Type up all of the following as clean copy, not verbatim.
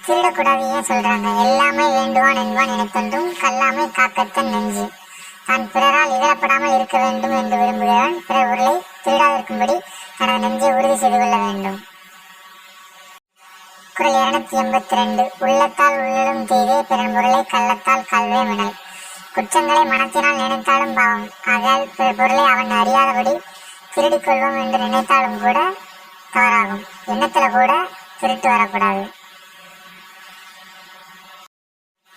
திருடக்கூடாது ஏன் சொல்றாங்க? எல்லாமே வேண்டுவான் என்பான் எனத்தொன்றும் கல்லாமை காக்கத்தன் நெஞ்சு. தான் பிறரால் இகழப்படாமல் இருக்க வேண்டும் என்று விரும்புகிறான். பிற பொருளை திருடாதிருக்கும்படி தனது நெஞ்சை உறுதி செய்து கொள்ள வேண்டும். குறள் 282. உள்ளத்தால் உள்ளலும் தீதே பிறன் பொருளை கள்ளத்தால் கல்வே மினல். குற்றங்களை மனத்தினால் நினைத்தாலும் பாவம். ஆகையால் பிற பொருளை அவன் அறியாதபடி திருடிக் கொள்வோம் என்று நினைத்தாலும் கூட தவறாகும். எண்ணத்துல கூட திருட்டு வரக்கூடாது.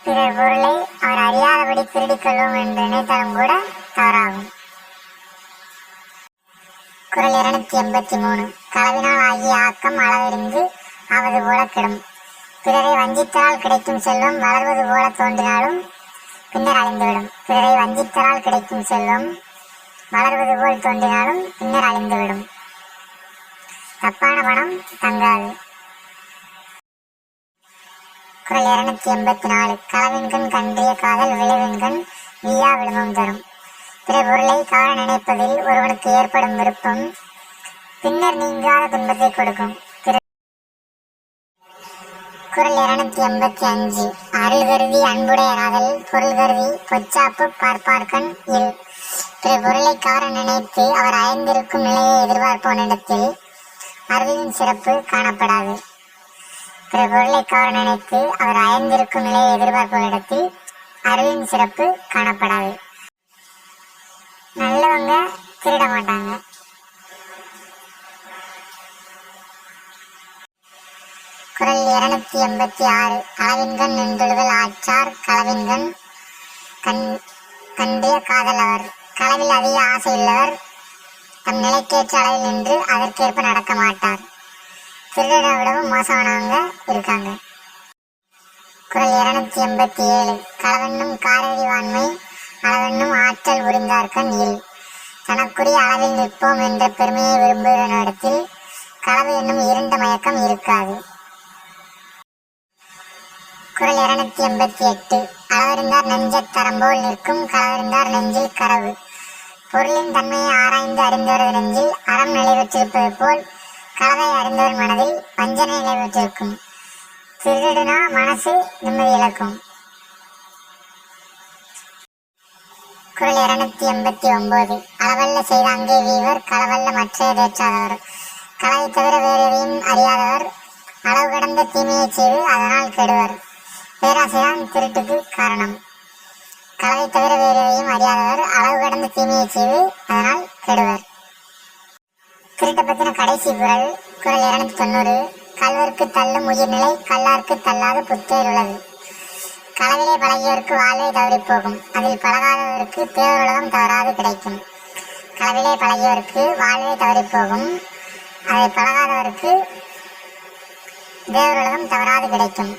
பிறர் பொருளை அவர் அறியாதபடி திருடிக் கொள்வோம் என்று நினைத்தாலும் கூட தவறாகும். குறள் 283. களவினால் ஆகிய ஆக்கம் அளவறிந்து ஆவது போல கெடும். பிறரை வஞ்சித்தலால் கிடைக்கும் செல்வம் வளர்வது போல தோன்றினாலும் பின்னர் அழிந்துவிடும். பிறரை வஞ்சித்தலால் கிடைக்கும் செல்வம் வளர்வது போல் தோன்றினாலும் பின்னர் அழிந்துவிடும். தப்பான பணம் தங்காது. குறள் 284. களவின்கண் கன்றிய காதல் விளைவின்கண் வீயா விழுமம் தரும். பிற பொருளை கவர நினைப்பதில் ஒருவனுக்கு ஏற்படும் விருப்பம் பின்னர் நீங்காத துன்பத்தை கொடுக்கும். குறள் 285. அருள் கருதி அன்புடையராதல் பொருள் கருதி பொச்சாப்பு பார்ப்பார்கண் இல். பிற பொருளை கவர நினைத்து அவர் அயர்ந்திருக்கும் நிலையை எதிர்பார்ப்போனிடத்தில் அருளின் சிறப்பு காணப்படாது. பிற பொருளை கவர நினைத்து அவர் அயர்ந்திருக்கும் நிலையை எதிர்பார்ப்போனிடத்தில் அருளின் சிறப்பு காணப்படாது. நல்லவங்க திருட மாட்டாங்க. குறள் 286. களவின்கண் நின்றொழுகல் ஆச்சார் களவின்கண் கண்டிய காதலவர். களவில் அதிக ஆசையுள்ளவர் தம் நிலைக்கேற்ற அளவில் நின்று அதற்கேற்ப நடக்க மாட்டார். திருடனை விடவும் மோசமானவங்க இருக்காங்க. குறள் 287. களவென்னும் காரறிவாண்மை அளவென்னும் ஆற்றல் புரிந்தார்கண் இல். தனக்குரிய அளவில் நிற்போம் என்ற பெருமையை விரும்புகிறவனிடத்தில் களவு என்னும் இருண்ட மயக்கம் இருக்காது. குறள் 288. அளவறிந்தார் நெஞ்சத் தரம்போல் நிற்கும் களவறிந்தார் நெஞ்சில் கரவு. பொருளின் தன்மையை ஆராய்ந்து அறிந்தவரது நெஞ்சில் அறம் நிலைபெற்றிருப்பது போல் களவை அறிந்தவர் மனதில் வஞ்சனை நிலைபெற்றிருக்கும். திருடுனா மனசு நிம்மதி இழக்கும். குறள் 289. அளவல்ல செய்தாங்கே வீவர் களவல்ல மற்றைய தேற்றாதவர். களவை தவிர வேறு எதையும் அறியாதவர் அளவு கடந்த தீமையை செய்து அதனால் கெடுவர். பேராசைதான் திருட்டுக்கு காரணம். களவை தவிர வேறு எதையும் அறியாதவர் அளவு கடந்த தீமையை செய்து அதனால் கெடுவர். திருட்டை பற்றின கடைசி குறள் குறள் 290. கல்வர்க்கு தள்ளும் உயிர்நிலை கல்லார்க்கு தள்ளாது புத்தேர் உள்ளது. களவிலே பழகியோருக்கு வாழ்வை தவறி போகும். அதில் பழகாதவருக்கு தேவருலகம் தவறாது கிடைக்கும். களவிலே பழகியோருக்கு வாழ்வை தவறி போகும். அதில் பழகாதவருக்கு தேவருலகம் தவறாது கிடைக்கும்.